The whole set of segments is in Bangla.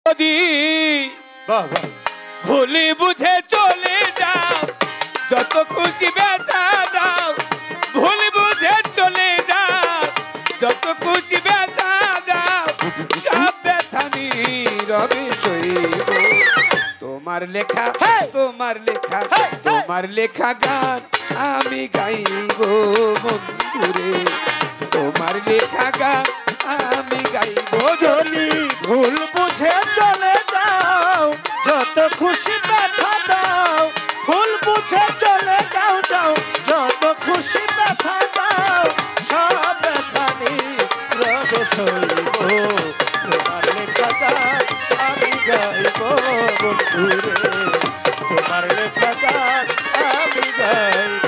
যদি ভুলি বুঝে চলে যাও, যত খুশি ব্যথা দাও, ভুল বুঝে চলে যাও, যত খুশি ব্যথা দাও, সব ব্যথা নীরবে সইব। তোমার লেখা তোমার লেখা তোমার লেখা গান আমি গাইব বন্ধুরে, তোমার লেখা গান আমি গাইব। যদি ভুল বুঝে চলে যাও, যত খুশি ব্যথা দাও, ভুল বুঝে চলে যাও, যাও যত খুশি ব্যথা দাও, সব ব্যথা নীরবে সইব। তোমার লেখা গান আমি গাইব বন্ধুরে, তোমার লেখা গান আমি গাইব।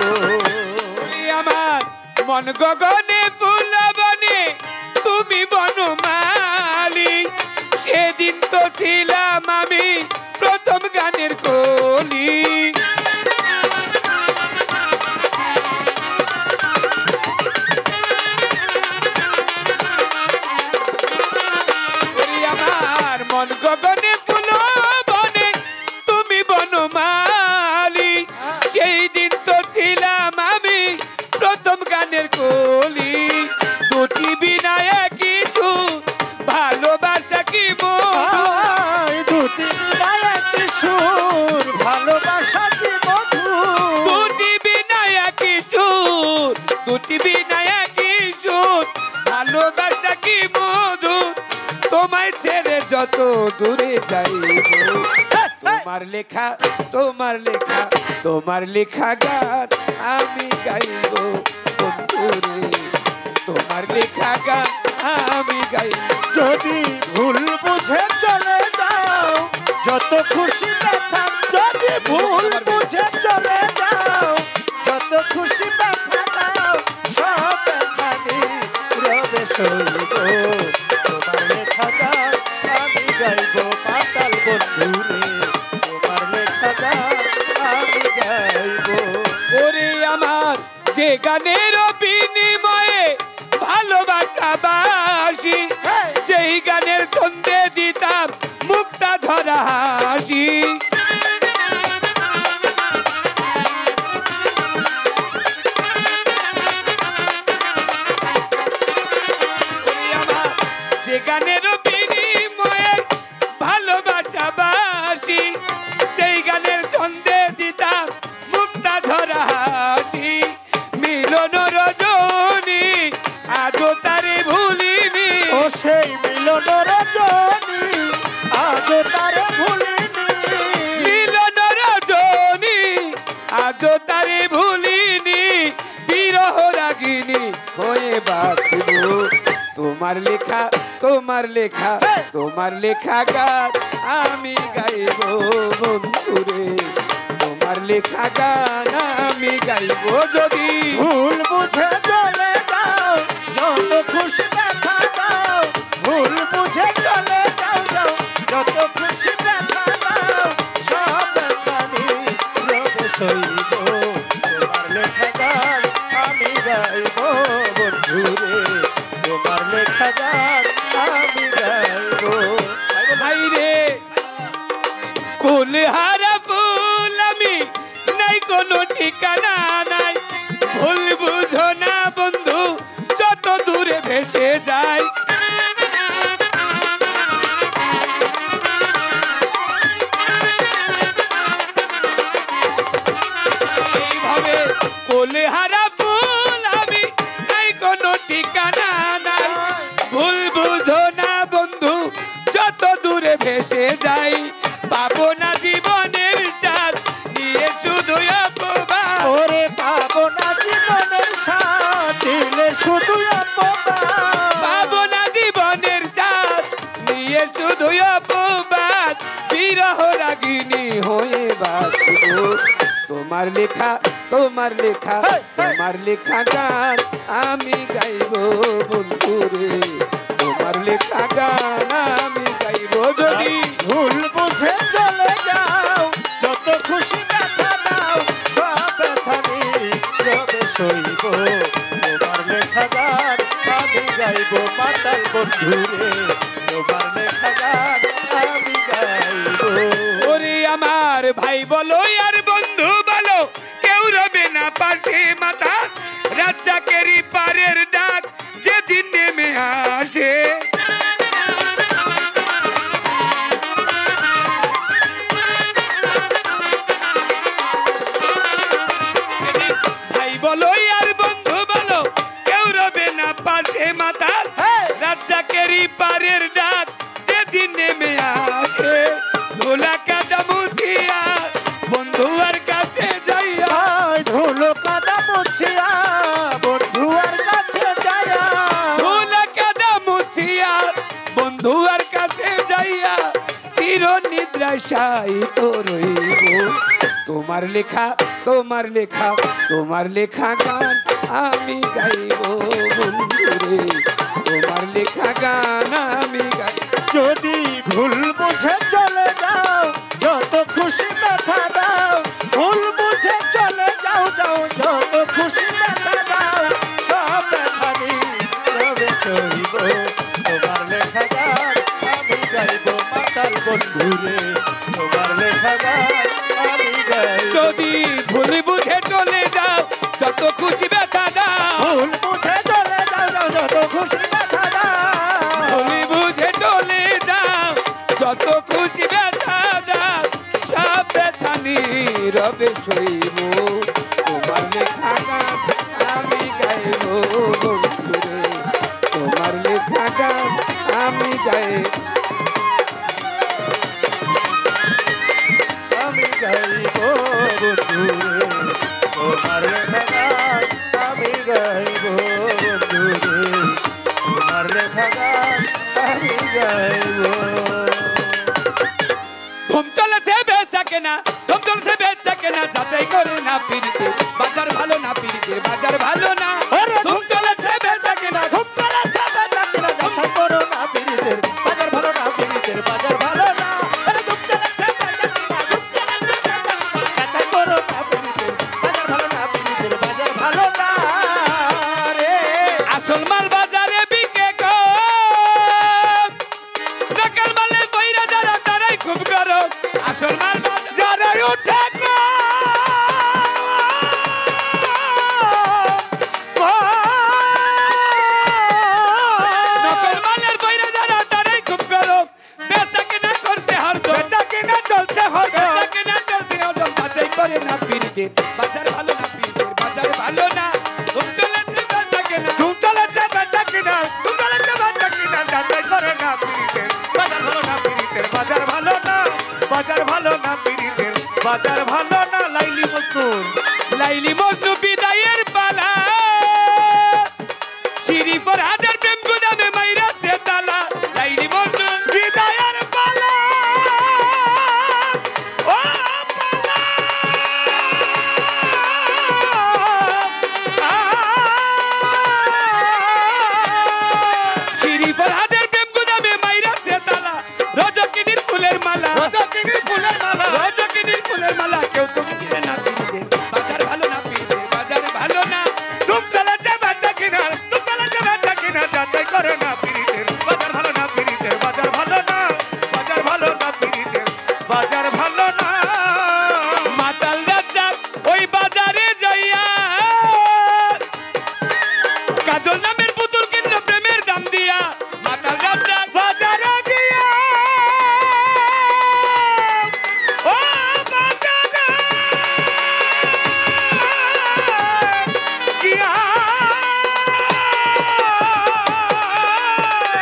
আমার মন গগনে ফুল বনে তুমি বনমালী, সেদিন তো ছিলাম আমি প্রথম গানের কলি। আমার মন গগনে ফুল বনে তুমি বনমালী, সেই দিন তো ছিলাম আমি প্রথম গানের কলি। দুটি বিনা একই সুর, ভালোবাসা কি মধুর, দুটি বিনা একই সুর, ভালোবাসা কি মধুর। দুটি বিনা একই সুর, দুটি বিনা একই সুর, ভালোবাসা কি মধুর। তোমায় ছেড়ে যত দূরে যাইব, তোমার লেখা তোমার লেখা তোমার লেখা গান আমি গাইব বন্ধুরে, তোমার লেখা গান আমি গাইব। যদি ভুল বুঝে চলে যাও, যত খুশি ব্যথা, যদি ভুল বুঝে চলে যাও, যত খুশি ব্যথা দাও, সব ব্যথা নীরবে সইব। তোমার লেখা গান আমি গাইব পাতাল বন্ধুরে, তোমার লেখা গান আমি গাইব। ওরে আমার যে গানের বিনিময়ে ভালোবাসা বাসি, যেই গানের ছন্দে দিতাম মুক্তা ধরা হাসি। যে গানের বিনিময়ে ভালোবাসা বাসি, যেই গানের ছন্দে দিতাম মুক্তা ধরা হাসি। মিলন রজনী আজও তারে ভুলিনি, ও সেই মিলন রজনী আজও তারে ভুলিনি। মিলন রজনী আজও তারে ভুলিনি, বিরহ রাগিনী হয়ে বাঁচব। তোমার লেখা তোমার লেখা তোমার লেখা গান আমি গাইব বন্ধুরে, তোমার লেখা গান আমি গাইব। যদি ভুল বুঝে চলে যাও, যত খুশি ব্যথা দাও, ভুল বুঝে চলে যাও, যাও যত খুশি ব্যথা দাও, সব ব্যথা নীরবে সইব। তোমার লেখা গান আমি গাইব বন্ধুরে, তোমার লেখা গান আমি গাইব। ভাই রে কুল হারা ফুল আমি, নাই কোনো ঠিকানা নাই, ভুল বুঝো না বন্ধু যত দূরে ভেসে যায়। এইভাবে কুল হারা ফুল আমি, নাই কোনো ঠিকানা নাই, ভুল বুঝো না বন্ধু যত দূরে ভেসে যাই। পাবো না জীবনের চাঁদ নিয়ে শুধু অপমান, ওরে পাবো না জীবনের সাথ দিলে শুধু অপমান। পাবো না জীবনের চাঁদ নিয়ে শুধু অপমান, বিরহ রাগিনী হয়ে বাঁচব। তোমার লেখা তোমার লেখা তোমার লেখা গান আমি গাইব বন্ধুরে, তোমার লেখা গান আমি গাইব। যদি ভুল বুঝে চলে যাও, যত খুশি ব্যথা দাও, সব ব্যথা নীরবে সইব। তোমার লেখা গান আমি গাইব পাতাল বন্ধুরে, তোমার লেখা গান আমি ভাই বলো আর বন্ধু বলো কেউ রবে না পাশে মাথা রাজ্জাকেরই পারের ডাক যেদিন নেমে আসে ভাই বলো আর বন্ধু বলো কেউ রবে না পাশে মাথা রাজ্জাকেরই পারের ডাক যেদিন নেমে আসে ধুলা কাদা মুছিয়া বন্ধু আর কাছে যাইয়া ধুলো কাদা মুছিয়া বন্ধু আর কাছে যাইয়া ধুলা কাদা মুছিয়া বন্ধু আর কাছে যাইয়া চির নিদ্রায় শায়িত রইব তোমার লেখা তোমার লেখা তোমার লেখা গান আমি গাইব বন্ধুরে তোমার লেখা গান আমি গাইব যদি ভুল বুঝে চলে যাও যত খুশি ব্যথা দাও ভুল বুঝে চলে যাও যাও যত খুশি ব্যথা দাও সব ব্যথারই রবে সইব তোমার লেখা গান আমি গাইব মাতাল বন্ধুরে তোমার লেখা গান আমি গাইব যদি ভুল বুঝে চলে যাও যত খুশি ব্যথা দাও ভুল বুঝে চলে যাও যাও যত খুশি ব্যথা দাও ভুল বুঝে চলে যাও যত খুশি ব্যথা দাও সব ব্যথা নীরবে সইব তোমার লেখা গান আমি গাইব বন্ধুরে তোমার লেখা গান আমি গাইব আমি গাইব বন্ধুরে তোমার লেখা গান আমি গাইব বন্ধুরে তোমার লেখা গান আমি গাইব ধুম চলেছে বেচা কেনা ধুম চলেছে বেচা কেনা যাচাই করে না পিড়িতে বাজার ভালো না পিড়িতে বাজার ভালো না ধুম চলেছে বেচা কেনা খুব ভালো চাপা চাকরা যাচ্ছে করো না পিরিতের বাজার ভালো না পিরিতের বাজার ভালো না আরে খুব চলে চাপা চাকরা খুব চলে চাপা যাচ্ছে করো না পিরিতের বাজার ভালো না পিরিতের বাজার ভালো না রে আসল মাল বাজারে বিকে গো নকল মালের বইরা যারা তারাই খুব গরম আসল মাল বাজারে যারা উঠে গো নকল মালের বইরা যারা তারাই খুব গরম বেচা কেনা করছে হরদম বেচা কিনা চলছে হলো বেচা কেনা চলছে হরদম যাচাই করে না পিড়িতে বাজার ভালো না পিড়িতে বাজার ভালো না ধুম চলেছে বেচা কেনা তুমি চলে চাপা চাকরা তুমি চলে চাপা চাকরা যাচ্ছে করে না পিরিতের বাজার ভালো না পিরিতের বাজার ভালো না বাজার ভালো না পিরিতের বাজার ভালো না লাইলি মজনুর লাইলি মজনু বিদায়ের পালা চিরি ফরহাদের প্রেম গুদামে মাইরা সে তালা লাইলি মজনু বিদায়ের পালা ও পালা চিরি ফরহাদের প্রেম গুদামে মাইরা সে তালা রজকিনীর ফুলের মালা রজকিনীর ফুলের মালা রজকিনীর ফুলের মালা কেউ তো কিনে না পিড়িতে বাজার ভালো না পিড়িতে বাজার ভালো না তুম চলে যাবে চাকিনা তুম চলে যাবে চাকিনা যাচাই করে না পিরিতের বাজার ভালো না পিরিতের বাজার ভালো না বাজার ভালো না পিরিতের বাজার ভালো না মাতাল রাজ্জাক ওই বাজারে যাইয়া কাজল নামের পুতুল কিনলো প্রেমের দাম দিয়া মাতাল রাজ্জাক বাজারে গিয়া ও বাজারে গিয়া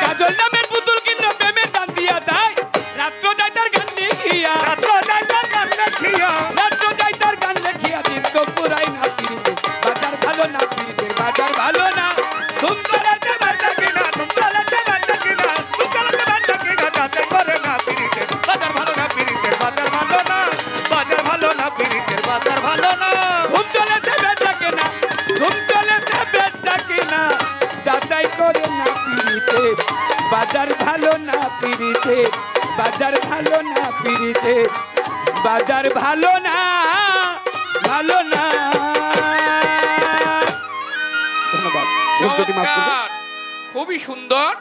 কাজল নামের পুতুল কিনলো প্রেমের দাম দিয়া তাই রাত্র যাই তার গান দেখিয়া রাত যাইতার গান দেখিয়া রাত্র যাই তার গান দেখিয়া দিন তো পুরাই না পিড়িতে বাজার ভালো না পিড়িতে বাজার ভালো না ধুম চলে যাবে চাকিনা তুম চলে যাবে চাকিনা তুম চলে যাবে চাকিনা যাচাই করে না পিরিতের বাজার ভালো না পিরিতের বাজার ভালো না বাজার ভালো না পিরিতের বাজার ভালো না ধুম চলেছে বেচা কেনা ধুম চলেছে বেচা কেনা যাচাই করে না পিড়িতে বাজার ভালো না পিড়িতে বাজার ভালো না পিড়িতে বাজার ভালো না ভালো না ধন্যবাদ চমৎকার, খুবই সুন্দর।